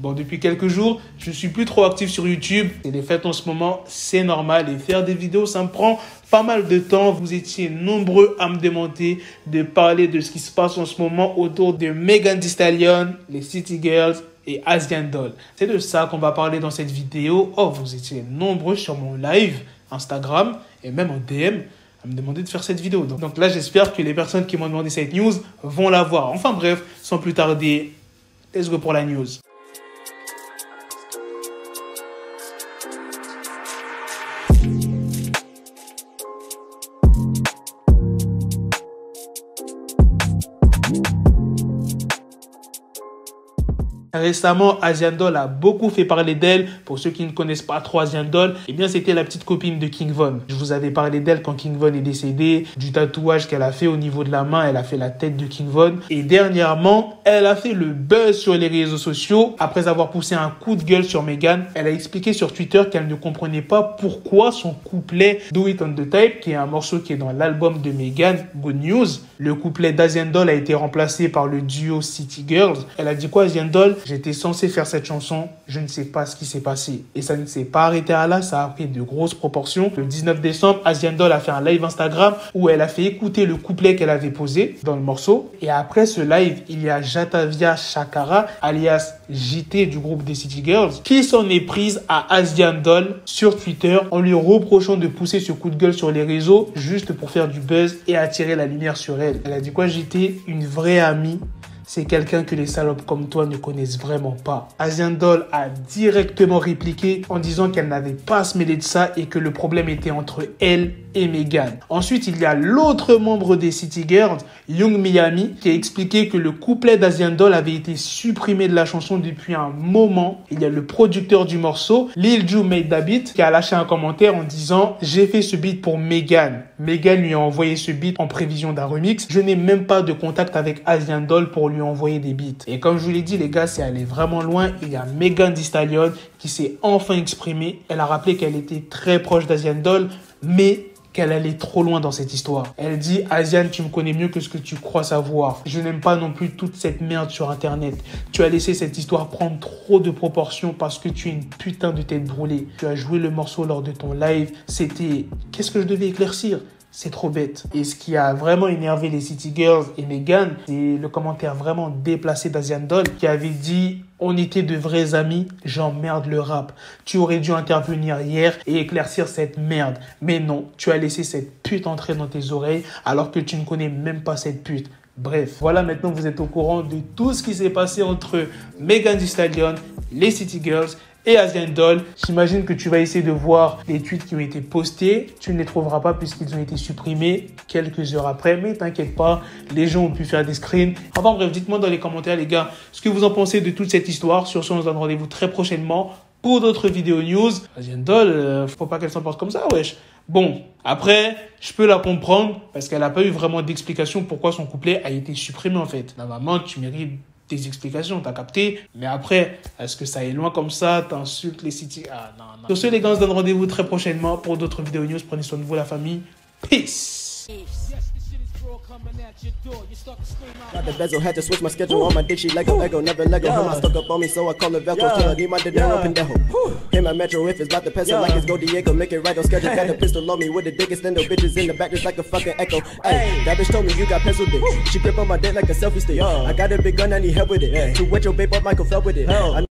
Bon, depuis quelques jours, je suis plus trop actif sur YouTube. C'est les fêtes en ce moment, c'est normal. Et faire des vidéos, ça me prend pas mal de temps. Vous étiez nombreux à me demander de parler de ce qui se passe en ce moment autour de Megan Thee Stallion, les City Girls et Asian Doll. C'est de ça qu'on va parler dans cette vidéo. Oh, vous étiez nombreux sur mon live Instagram et même en DM à me demander de faire cette vidéo. Donc là, j'espère que les personnes qui m'ont demandé cette news vont la voir. Enfin bref, sans plus tarder, let's go pour la news. Récemment, Asian Doll a beaucoup fait parler d'elle. Pour ceux qui ne connaissent pas trop Asian Doll, eh bien, c'était la petite copine de King Von. Je vous avais parlé d'elle quand King Von est décédé, du tatouage qu'elle a fait au niveau de la main. Elle a fait la tête de King Von. Et dernièrement, elle a fait le buzz sur les réseaux sociaux. Après avoir poussé un coup de gueule sur Megan, elle a expliqué sur Twitter qu'elle ne comprenait pas pourquoi son couplet Do It On The Type, qui est un morceau qui est dans l'album de Megan, Good News, le couplet d'Asian Doll a été remplacé par le duo City Girls. Elle a dit quoi, Asian Doll? J'étais censé faire cette chanson, je ne sais pas ce qui s'est passé. Et ça ne s'est pas arrêté à là, ça a pris de grosses proportions. Le 19 décembre, Asian Doll a fait un live Instagram où elle a fait écouter le couplet qu'elle avait posé dans le morceau. Et après ce live, il y a Jatavia Shakara, alias JT du groupe des City Girls, qui s'en est prise à Asian Doll sur Twitter en lui reprochant de pousser ce coup de gueule sur les réseaux juste pour faire du buzz et attirer la lumière sur elle. Elle a dit quoi, JT? Une vraie amie. C'est quelqu'un que les salopes comme toi ne connaissent vraiment pas. Asian Doll a directement répliqué en disant qu'elle n'avait pas à se mêler de ça et que le problème était entre elle et Megan. Ensuite, il y a l'autre membre des City Girls, Young Miami, qui a expliqué que le couplet d'Asian Doll avait été supprimé de la chanson depuis un moment. Il y a le producteur du morceau, Lil Ju Made That Beat, qui a lâché un commentaire en disant « J'ai fait ce beat pour Megan ». Megan lui a envoyé ce beat en prévision d'un remix. Je n'ai même pas de contact avec Asian Doll pour lui envoyer des beats. Et comme je vous l'ai dit, les gars, c'est allé vraiment loin. Il y a Megan Thee Stallion qui s'est enfin exprimée. Elle a rappelé qu'elle était très proche d'Asian Doll, mais qu'elle allait trop loin dans cette histoire. Elle dit « Asian, tu me connais mieux que ce que tu crois savoir. Je n'aime pas non plus toute cette merde sur Internet. Tu as laissé cette histoire prendre trop de proportions parce que tu es une putain de tête brûlée. Tu as joué le morceau lors de ton live. C'était... Qu'est-ce que je devais éclaircir ? C'est trop bête. » Et ce qui a vraiment énervé les City Girls et Megan, c'est le commentaire vraiment déplacé d'Asian Doll qui avait dit « On était de vrais amis, j'emmerde le rap. Tu aurais dû intervenir hier et éclaircir cette merde. Mais non, tu as laissé cette pute entrer dans tes oreilles alors que tu ne connais même pas cette pute. » Bref, voilà, maintenant vous êtes au courant de tout ce qui s'est passé entre Megan Thee Stallion, les City Girls et Asian Doll. J'imagine que tu vas essayer de voir les tweets qui ont été postés. Tu ne les trouveras pas puisqu'ils ont été supprimés quelques heures après. Mais t'inquiète pas, les gens ont pu faire des screens. Enfin bref, dites-moi dans les commentaires les gars ce que vous en pensez de toute cette histoire. Sur ce, on se donne rendez-vous très prochainement pour d'autres vidéos news. Asian Doll, faut pas qu'elle s'en porte comme ça, wesh. Bon, après, je peux la comprendre parce qu'elle n'a pas eu vraiment d'explication pourquoi son couplet a été supprimé en fait. Normalement, tu mérites des explications, t'as capté. Mais après, est-ce que ça est loin comme ça? T'insultes les City... Ah non, non. Sur ce, les gars, on se donne rendez-vous très prochainement pour d'autres vidéos news. Prenez soin de vous, la famille. Peace. Got the bezel, had to switch my schedule on my dick, she Lego, never Lego. Her mouth stuck up on me, so I call her Velcro. Till I need my dinero pendejo. Hit my metro if it's about to peso, like it's go Diego, make it right on schedule. Got a pistol on me with the dick extendo, bitches in the back just like a fucking echo. Ay, that bitch told me you got pencil dick. She grip on my dick like a selfie stick. I got a big gun, I need help with it. To wet your babe up, Michael fell with it.